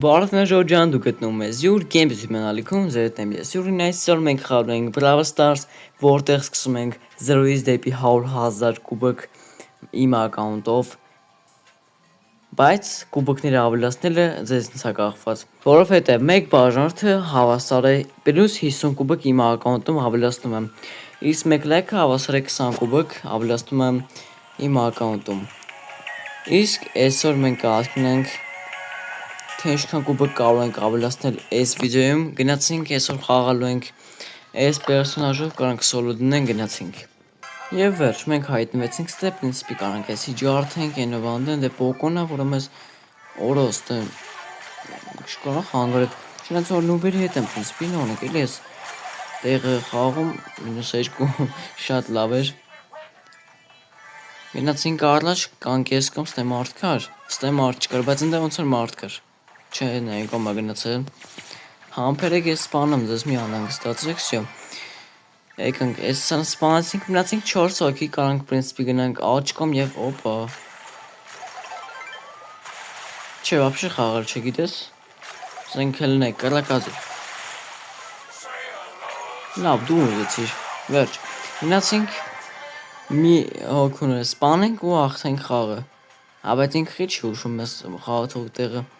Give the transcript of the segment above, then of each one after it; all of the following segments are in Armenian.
Բարև Ժորջան, դուք գտնում եք Յուր Games յութուբ ձերտեմ ես Յուրին այսօր մենք խաղում ենք Brawl Stars, որտեղ սկսում ենք 0-ից դեպի 100,000 կուբոկ իմ ակաունտով, բայց կուբոկները ավելացնելը ձեզնից է կախված, որովհետև մեկ բաժանորդը հավասար է պլյուս 50 կուբոկ իմ ակաունտում ավելացնում եմ, իսկ մեկ լայքը հավասար է 20 կուբոկ ավելացնում եմ իմ ակաունտում, իսկ այսօր մենք կհասկանանք թե ինչքան կուբոկ կարող ենք ավելացնել այս վիդեոյում, գնացինք այսօր խաղալու ենք այս պերսոնաժով, կարանք սոլո դնենք, գնացինք։ Եվ վերջ, մենք հայտնվեցինք ստե, պրինցիպի կարանք այսի ջարդենք, ենով անդեն, դե պոկոնա, որը մեզ օրոս, դե շկարախ հանգարեք, չնայց որ նուբերի հետ եմ պրինցիպի նոնեք, էլի ես տեղը խաղում, -2 շատ լավ էր։ Գնացինք առաջ, կանք ես կոմ ստե մարդ կար, ստե մարդ չկար, բայց ընդեղ ոնց որ մարդ կար։ Չէ, նայ կոմա գնացել։ Համբերեք ես սպանում, ձեզ մի անհանգստացրեք, всё։ Եկանք, այս սպանացինք, մնացինք 4 հոգի, կարանք պրինցիպի գնանք աջ կողմ եւ օպա։ Չէ, вообще խաղալ չգիտես։ Զենք հելնեք, կռակազի։ Լավ, դու ուզեցիր։ Վերջ։ Մնացինք մի հոգուներ սպանենք ու ախտենք խաղը։ Բայց ինքը քիչ ուշում ես խաղաթող տեղը։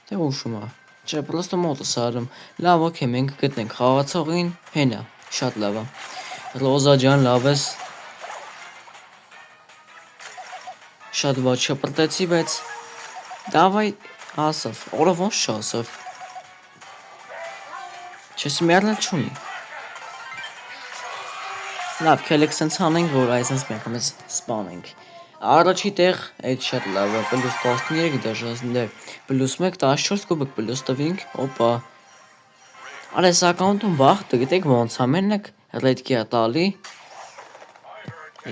Թե ուշում է։ Չէ, պրոստը մոտս արում։ Լավ, օքեյ, մենք գտնենք խաղացողին, հենա, շատ լավ է։ Ռոզա ջան, լավ ես։ Շատ ված շպրտեցի, բայց դավայ ասավ, օրով ոնց չասավ։ Չես մեռնել չունի։ Լավ, քելեք սենց հանենք, որ այսպես մենք մեզ սպանենք։ Առաջի տեղ այդ շատ լավ է, պլյուս 13 դաշնասն데, պլյուս 1, 14 կուբոկ պլյուս տվինք, օպա։ Արես ակաունտում վաղ գիտեք ոնց է, մենակ ռեդկի է տալի։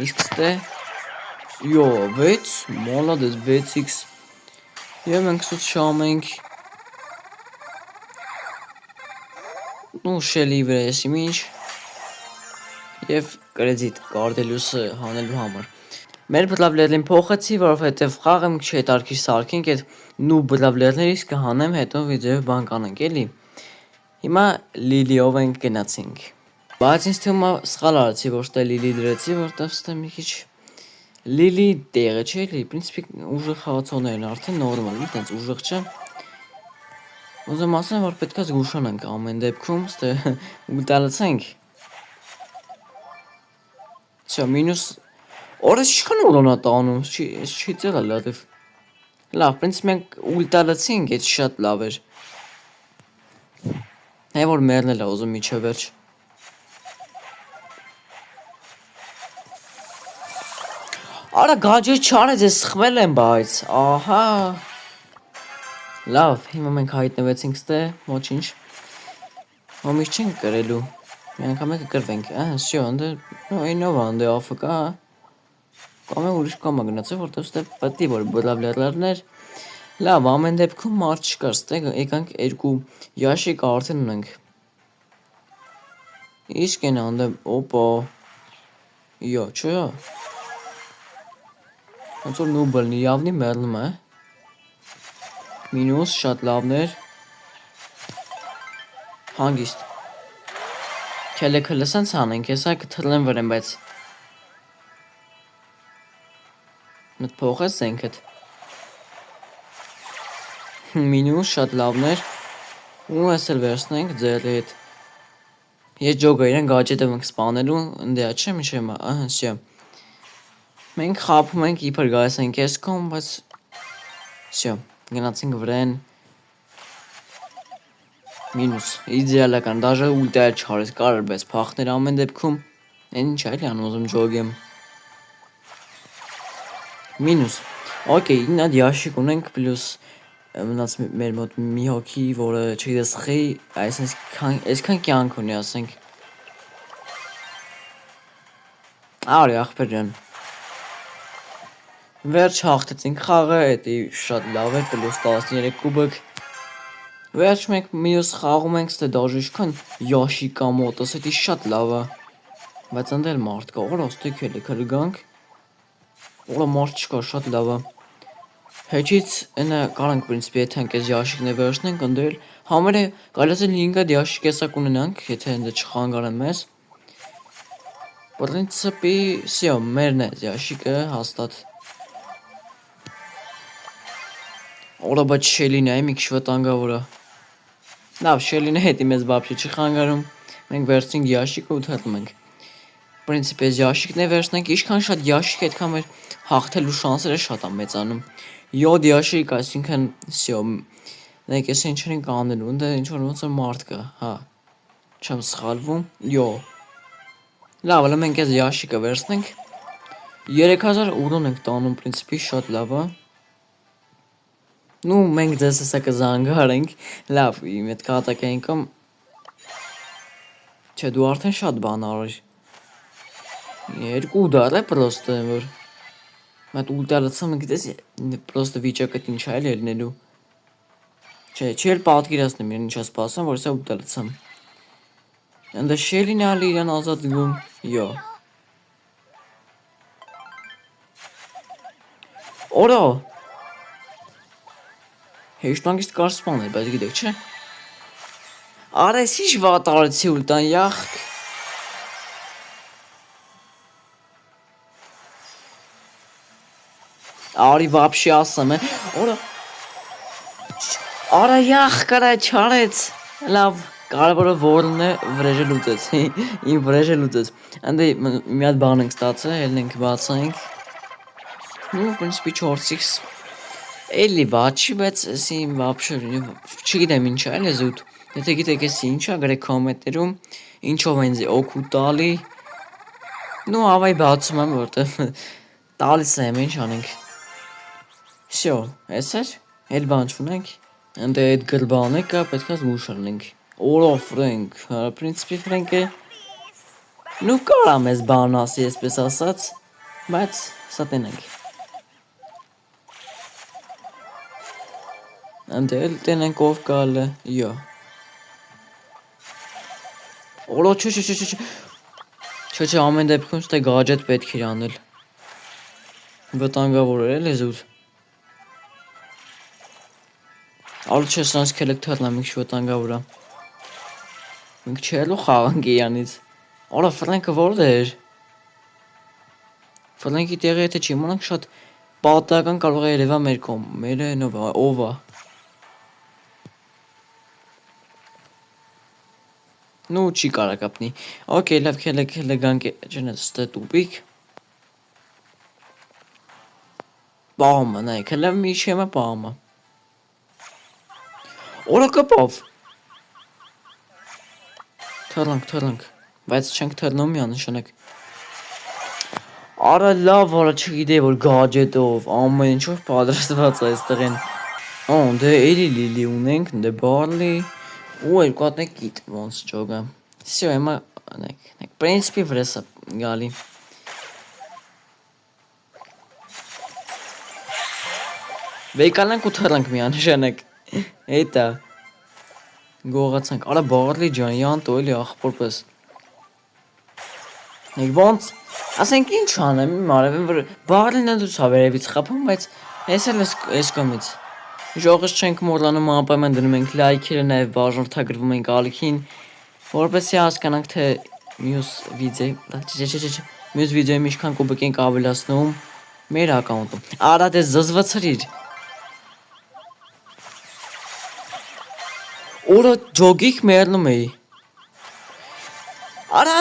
Իսկ ստե, յո, 6, մոլադես 6x։ Եվ մենք սուտ շամ ենք։ Ու շելի վրա եսի մինչ։ Եվ կրեդիտ կարդելյուսը հանելու համար։ Մեր բրավլերին փոխեցի, որովհետև խաղը մի քիչ հետարքիր սարքենք այդ նու բրավլերներից կհանեմ, հետո վիդեոյով բան կանենք, էլի։ Հիմա Լիլիով ենք գնացինք։ Բայց ինձ թվում է սխալ արեցի, ոչ թե Լիլի դրեցի, որտեվ ստե մի քիչ Լիլի տեղը չէ, էլի, պրինցիպի ուժեղ խաղացողներն արդեն նորմալ, այտենց ուժեղ չէ։ Ուզում ասեմ, որ պետք է զգուշանանք ամեն դեպքում, ստե ուլտալացենք։ Всё, մինուս Օրես ինչքան ուրոն է տանում, չի ծեղա լատիվ։ Լավ, պրինցիպ մենք ուլտալացինք, այդ շատ լավ էր։ Հե որ մերնել է ուզում միջև վերջ։ Արա գաջեր չարեց, ես սխվել եմ, բայց, ահա։ Լավ, հիմա մենք հայտնվեցինք ստե, ոչինչ։ Ոմիշ չենք կրելու։ Մի անգամ եկը կրվենք, всё, անդե, այնով անդե AFK։ Կամ է ուրիշ կամա գնացել, որտև ստե պետք է որ բրավլերներ։ Լավ, ամեն դեպքում մարդ չկար, ստե եկանք երկու ящик արդեն ունենք։ Իսկ են անդե, օպա։ Յո, չէ։ Ոնց որ նուբլնի явնի մեռնում է։ Մինուս շատ լավներ։ Հանգիստ։ Քելեքը լսենց հանենք, հեսա կթռնեմ վրեմ, բայց մտ փոխես զենքդ։ Մինուս շատ լավներ։ Ու այսել վերցնենք ձերի հետ։ Ես ջոգը իրեն գաջետը մենք սպանելու, ընդեա չէ միշեմ, всё։ Մենք խապում ենք իբր գայս ենք ես կոմ, բայց всё, գնացինք վրեն։ Մինուս, իդեալական, դաժե ուլտայել չարես կարր, բայց փախներ ամեն դեպքում, են ինչ այլ ան ուզում ջոգեմ։ Մինուս, օքեյ, ինատ ящик ունենք, պլյուս մնաց մեր մոտ մի հոգի, որը չգիտես խի, այսքան կյանք ունի, ասենք։ Արի, ախպեր ջան։ Վերջ հաղթեցինք խաղը, էդի շատ լավ էր, պլյուս 13 կուբոկ։ Վերջ մենք մյուս խաղում ենք, ստե դաժե ինչքան ящик կա մոտս, էդի շատ լավ է։ Բայց ընդել մարդ կա, օր ոստի քելեքը գանք։ Օրա մարդ չկա, շատ լավ է։ Heçից ընա կարանք պրինցիպի եթենք ես յաշիկն է վերցնենք ընդել համերը կարելի է 5 հատ յաշիկ հեսակ ունենանք, եթե ընդ չխանգարեն մեզ։ Պրինցիպի всё, մերն է յաշիկը հաստատ։ Օրա բայց շելին է մի քիչ վտանգավոր է։ Լավ, շելինը հետի մեզ բաբշե չի խանգարում։ Մենք վերցնենք յաշիկը ու թռնում ենք։ Պրինցիպի յաշիկն է վերցնենք, ինչքան շատ յաշիկ այդքան մեր հաղթելու շանսերը շատ է մեծանում։ 7 յաշիկ, այսինքն всё։ Նայեք, ես ինչ ենք անելու, ընդ ինչ որ ոնց մարդ կա, հա։ Չեմ սխալվում։ Յո։ Լավ, հələ մենք այս յաշիկը վերցնենք։ 3000 ուրոն ենք տանում, պրինցիպի շատ լավ է։ Ну, մենք ձեզ հեսա կզանգարենք։ Լավ, իմ այդ կատակային կամ Չէ, դու արդեն շատ բան արիր։ Երկու դար է պրոստը, որ Մատ ուլտալացամ գիտես, պրոստը վիճակը ինչ է ելնելու։ Չէ, չի էլ պատկերացնում իրեն ինչա սպասում, որ սա ուլտալացամ։ Ընդ շելին ալի իրան ազատ գում, յո։ Օրա։ Հեշտանգիստ կար սպանել, բայց գիտեք, չէ։ Արա, ես ինչ վատ արեցի ուլտան, յախք։ Արի вообще ասեմ, օրա։ Արա յախ կարա չարեց։ Լավ, կարևորը որն է վրեժը լուծեց։ Իմ վրեժը լուծեց։ Ընդ մի հատ բան ենք ստացել, ելնենք բացենք։ Ну, в принципе, 4x էլի բաչի, բայց էսի вообще չգիտեմ ինչ է, էլի զուտ։ Եթե գիտեք էսի ինչ է, գրեք կոմենտներում, ինչով ինձ օգուտ տալի։ Ну, ավայ բացում եմ, որտեղ տալիս եմ, ինչ անենք։ Всё, էս էր, էլ բան չունենք։ Ընդ այդ գրբանը կա, պետք է զգուշ լինենք։ Օրա Ֆրենք, պրինցիպի Ֆրենքը Ну, կարամ ես բան ասի, այսպես ասած, բայց սա տենենք։ Ընդ էլ տենենք ով կալը, յո։ Օրա չէ։ Չէ, ամեն դեպքում ստե գաջետ պետք է անել։ Վտանգավոր է, էլի զուտ։ Ալու չէ, սրանց քելեք թռնամ, մի քիչ վտանգավոր է։ Մենք չելու խաղանք իրանից։ Օրա Ֆրենքը որտե՞ղ էր։ Ֆրենքի տեղը եթե չիմանանք շատ պատահական կարող է երևա մեր կողմ։ Մերը ով է։ Ну, չի կարա կապնի։ Okay, լավ, քելեք գանք ջնես ստե տուպիկ։ Բամը, նայեք, հələ մի շեմը բամը։ Օրա կպավ։ Թռնանք, բայց չենք թռնում միանշանակ։ Արա լավ, արա չգիտեի որ գաջետով, ամեն ինչով պատրաստված է այստեղին։ Դե էլի լիլի ունենք, դե բարլի։ Ու երկու հատ է գիտ ոնց ճոգը։ Всё, հիմա նայեք, պրինցիպի վրեսը գալի։ Վեկանանք ու թռանք միանշանակ։ Էտա։ Գողացանք, արա բարլի ջան, յանտո էլի ախպորպես։ Ոնց, ասենք ինչ անեմ, իմ արևին որ բարլին է դուց հավերևից խափում, բայց ես էլ ես կոմից։ Ժողս չենք մոռանում անպայման դնում ենք լայքերը, նաև բաժանորդագրվում ենք ալիքին, որպեսզի հասկանանք թե մյուս վիդեոյում ինչքան կուբիկ ենք ավելացնում մեր ակաունտում։ Արա դες զզվացրիր։ Օրա ջոգիկ մեռնում էի։ Արա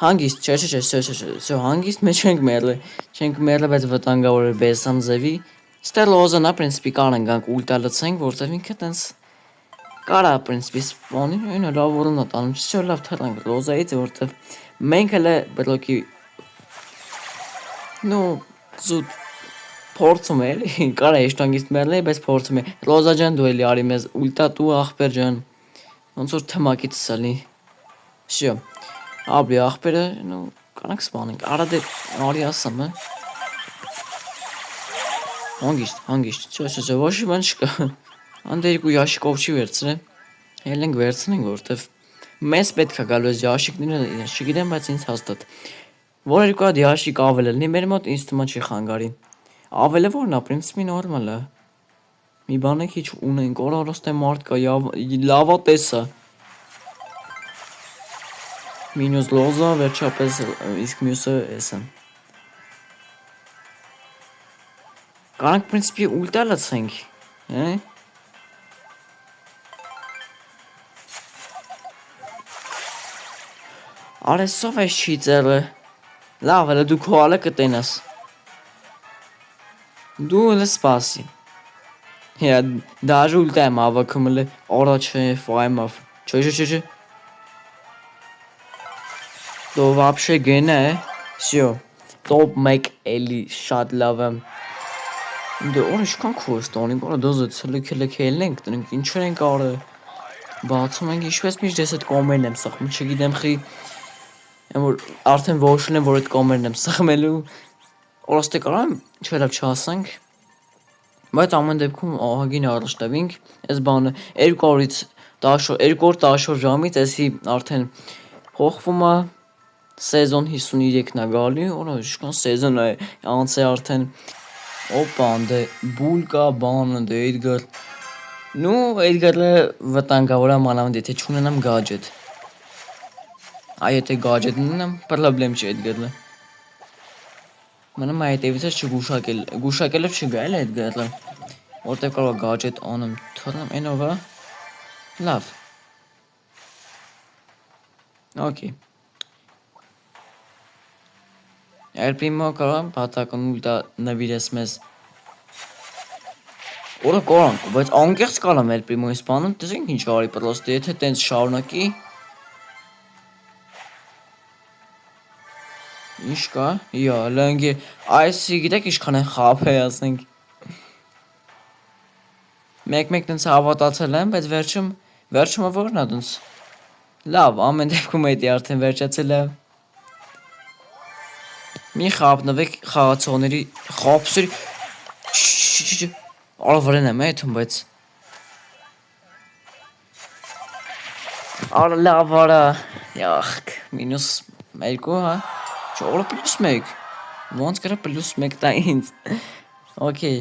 հանգիստ, չէ, հանգիստ մեջ չենք մեռել, բայց վտանգավոր է բեսամ ձևի։ Ստե լոզանա պրինցիպի կարան գանք ուլտա լցենք, որտեղ ինքը տենց կարա պրինցիպի սպոնի, այն լավ որոնա տանում, չէ լավ թռանք լոզայից, որտեղ մենք հələ բլոկի Ну, զուտ փորձում էլի, կարա եշտանգիստ մեռնել, բայց փորձում է։ Լոզա ջան դու էլի արի մեզ ուլտա տու ախպեր ջան։ Ոնց որ թմակից սալի։ Всё։ Աբլի ախպերը, ну, կարանք սպանենք։ Արա դե արի ասեմ, Հանգիստ, չէ, ոչ մի բան չկա։ Անդ երկու յաշիկով չի վերցրել։ Ելենք վերցնենք, որտեվ մեզ պետք է գալու այս յաշիկները, չգիտեմ, բայց ինձ հաստատ։ Որ երկու հատ յաշիկ ավել լինի մեր մոտ, ինձ թվում չի խանգարի։ Ավելի որն է, պրինցիպի նորմալ է։ Մի բանը քիչ ունենք, օրոստե մարդ կա, լավա տեսա։ Մինուս լոզա, վերջապես իսկ մյուսը էսը։ Կարանք պրինցիպի ուլտա լցենք, Արեսով ես չի ծերը, լավ էլը դու քո ալը կտենաս, դու էլը սպասի, դաժ ուլտա եմ ավակում էլը, առաջ ֆայմով, չէ, դու վապշե գենը սյո, տոպ մեկ էլի շատ լավ եմ, դու օր իշքան քոստոնի, բորա դոզը ցլքել ենք, տնենք ինչեր ենք արը, բացում ենք իշպես միշտ ես էտ կոմերն եմ սխում, չգիտեմ խի, արդեն ոչն եմ, որ էտ կոմերն եմ սխմելու, օրոստե կարամ չվելավ չասենք, բայց ամեն դեպքում ահագին առաջ տվինք, ես բանը 2 տաշոր ժամից էսի արդեն հողվում է սեզոն 53 նա գալի, օրը իշկան սեզոն է անց է արդեն, օպան դե բուլկա բանը դե Էդգար, նու Էդգարը վտանգավոր է մանավանդ եթե չունենամ գաջետ, եթե գաջետ ունենամ, պրոբլեմ չի Էդգարը, մնում այդևից ես չգուշակելով չգա էլ Էդգարը, որտև կարող գաջետ անեմ, թռնեմ ենով է, լավ, օքի, Էրպիմո կարամ պատակն ուլտա նվիրես մեզ, օրը կորանք, բայց անկեղծ կարամ Էրպիմոյի սպանում, տեսենք ինչ արի պրոստը, եթե տենց շարունակի, ինչ կա, լնգի, այսի գիտեք իշքան են խապ է ասենք, մեկ տենց հավատացել եմ, բայց վերջումը որն է տենց, լավ, ամեն դեպքում էդի արդեն վերջացել է, մի խապնվեք խաղացողների, խապսերի, արա վրեն եմ էթում, բայց, արա լավ արա, յախք, մինուս 2 հա, չորը պլյուս 1, ոնց կրա պլյուս 1 տա ինձ, օքեյ,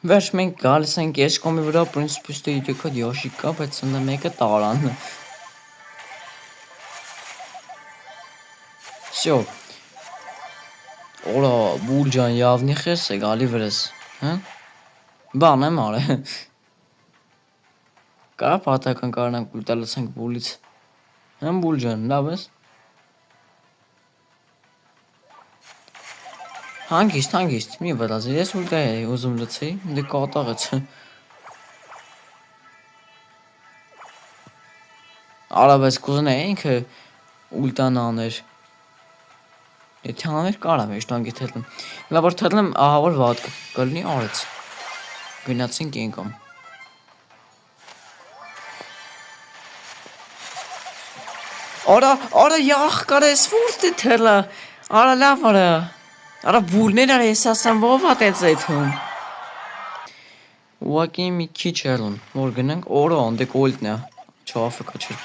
վերջ մենք գալիս ենք ես կոմի վրա, պրինսպուստը 3 հատ յաշիկ կա, բայց սնდა մեկը տարան, սյո, օրա բուլ ջան յավնի խես է գալի վրես, բան եմ արը, կարա պատական կարնանք ուլտա լցենք բուլից, բուլ ջան, լավ ես, հանգիստ, մի վրազի, ես ուլտա է ուզում լցեի, դե կատաղեց, արա բայց կուզն է ինքը ուլտան աներ, եթե աներ կարամ եշտանգի թելնեմ, լավ որ թելնեմ ահավոր վատ կլնի արեց, գնացինք ենքում, արա յախ կարես վորդ է թելա, արա լավ արա, Արա բուլներ արա ես ասամ ով ատեց այդում Ուակի մի քիչ ելուն որ գնանք օրը անդե կոլտնա չաֆկա չէ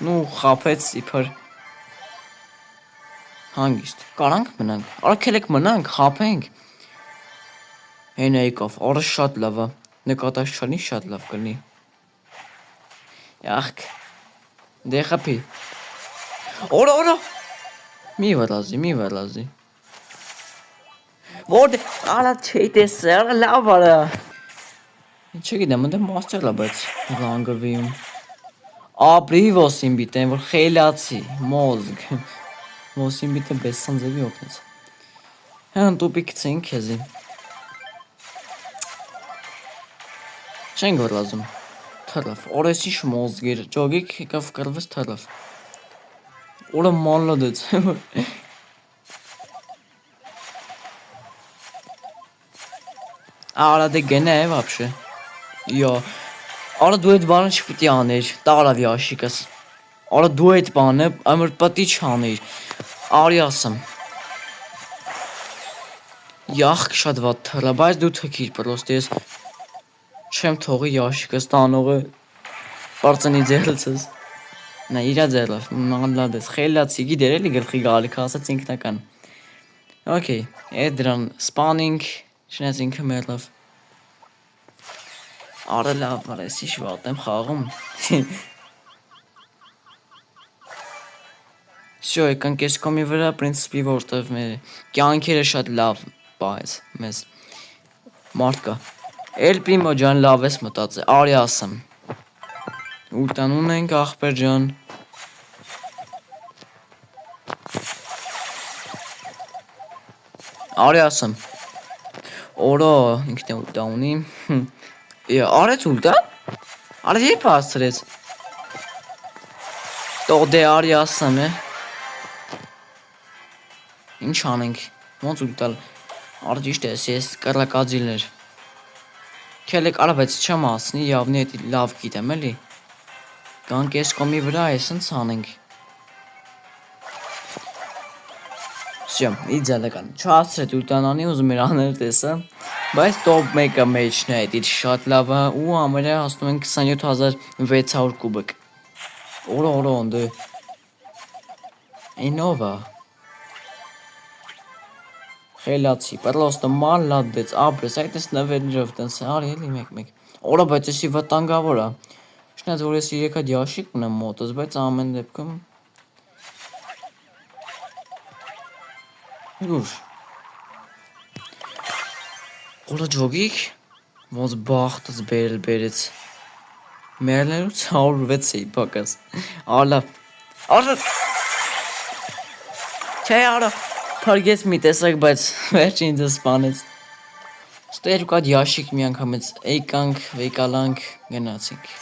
նու խապեց իբր հանգիստ կարանք մնանք արա քելեք մնանք խապենք հենա եկավ օրը շատ լավ է նկատաշանի շատ լավ կլինի յախք դե խփի օրը մի վրազի Որդ արա չի տեսը, արա լավ արա Չգիտեմ, ընդ մաստեր լա, բայց լանգրվիում Ապրի ոսին բիտեն, որ խելացի, մոզգ Ոսին բիտը բեսան ձևի օգնեց Հեն տուպի կցեին քեզի Չենք որ լազում Թրլավ, օրես ինչ մոզգեր, ճոգիկ եկավ կրվես թրլավ Օրը մանլա դեց Արա դե գենա է վապշե Արա դու էդ բանը չպիտի աներ Տարավ յաշիկս Արա դու էդ բանը ամր պտի չաներ Արի ասեմ Յախք շատ վատ թռա Բայց դու թքիր պրոստ ես Չեմ թողի յաշիկս տանողը Պարծնի ձերլցս Նա իրա ձերլավ Մանլադես խելացի գիդեր էլի գլխի գալիք ասաց ինքնական Okay, այդ դրան սպանինք, շնես ինքը մերլավ։ Արա լավ, արես ինչ վատ եմ խաղում։ Շո, եկանք ես կոմի վրա, պրինցիպի որտև մեր կյանքերը շատ լավ բայես մեզ մարդ կա։ Էլպիմո ջան լավ ես մտածել, արի ասեմ։ Ուտան ունենք ախպեր ջան։ Արի ասեմ։ Օրո ինքն է ուտա ունի։ Արեց ուտա։ Արեց երբ հասցրեց։ Տող դե արի ասեմ է։ Ինչ անենք։ Ոնց ուտալ։ Արի ճիշտ է, ես կռակածիլներ։ Քելեք արա բայց չեմ ասնի, явնի էդի լավ գիտեմ էլի։ Կանք ես կոմի վրա ես ընց անենք։ Շո, իդեալական։ Չհասցրեց ուտանանի ուզում էր անել տեսա, բայց top 1-ը մեջն է էդի շատ լավ է ու ամերը հասնում են 27600 կուբիկ։ Օրո դե։ Ինովա։ Խելացի, պրոստը մալադեց, ապրես, այդպես նվերներով տենց արի էլի մեկ։ Օրա բայց էսի վտանգավոր է։ Շնայց որ ես 3 հատ յաշիկ ունեմ մոտս, բայց ամեն դեպքում Ուր։ Օրա ջոգիկ, ոնց բախտս բերեց։ Մերներուց 106 էի պակաս։ Ալավ։ Արա։ Չէ արա։ Փարգես մի տեսակ, բայց վերջին ինձ սպանեց։ Ստո երկու հատ յաշիկ մի անգամից եկանք, վեկալանք, գնացինք։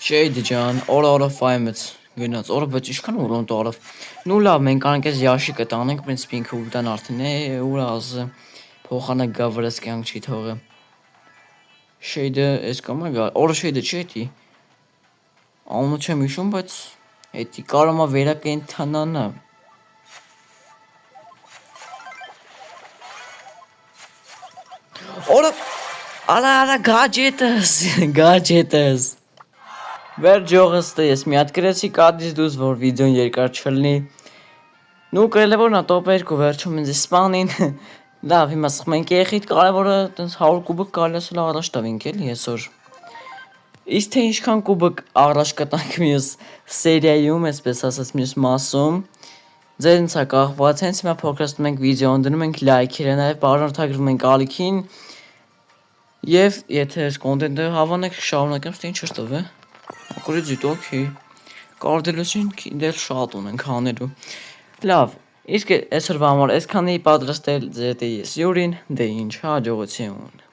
Շեյդի ջան, օրա ֆայմեց գնաց, օրա բայց ինչքան ուրոն տարավ։ Նու լավ, մենք անենք այս յաշիկը տանենք, պրինցիպի ինքը ուտան արդեն է, ուրա ազը փոխանը գա վրաս կյանք չի թողը։ Շեյդը էս կամա գա, օրա շեյդը չի էդի։ Անունը չեմ հիշում, բայց էդի կարոմա վերակենդանանա։ Օրա արա գաջետս Վերջողս ես մի հատ գրեցի կադից դուզ, որ վիդեոն երկար չլնի։ Նու կարևոր նա top 2 վերջում ինձ սպանին։ Լավ, հիմա սխմ ենք եղիտ կարևորը տենց 100 կուբիկ կարելի ասել առաջ տվինք էլի այսօր։ Իսկ թե ինչքան կուբիկ առաջ կտանք մյուս սերիայում, այսպես ասած մյուս մասում։ Ձեզ է կախված, հենց հիմա փոքրացնում ենք վիդեոն, դնում ենք լայքերը, նաև բաժանորդագրում ենք ալիքին։ Եվ եթե այս կոնտենտը հավանեք շարունակեմ, ստե ինչ շտով է։ Կորիձիտ, օքեյ, կարդելոսին դել շատ ունենք հանելու, լավ, իսկ այսօրվա համար այսքանի պատրաստել ձետ է ես յուրին, դե ինչ հաջողություն։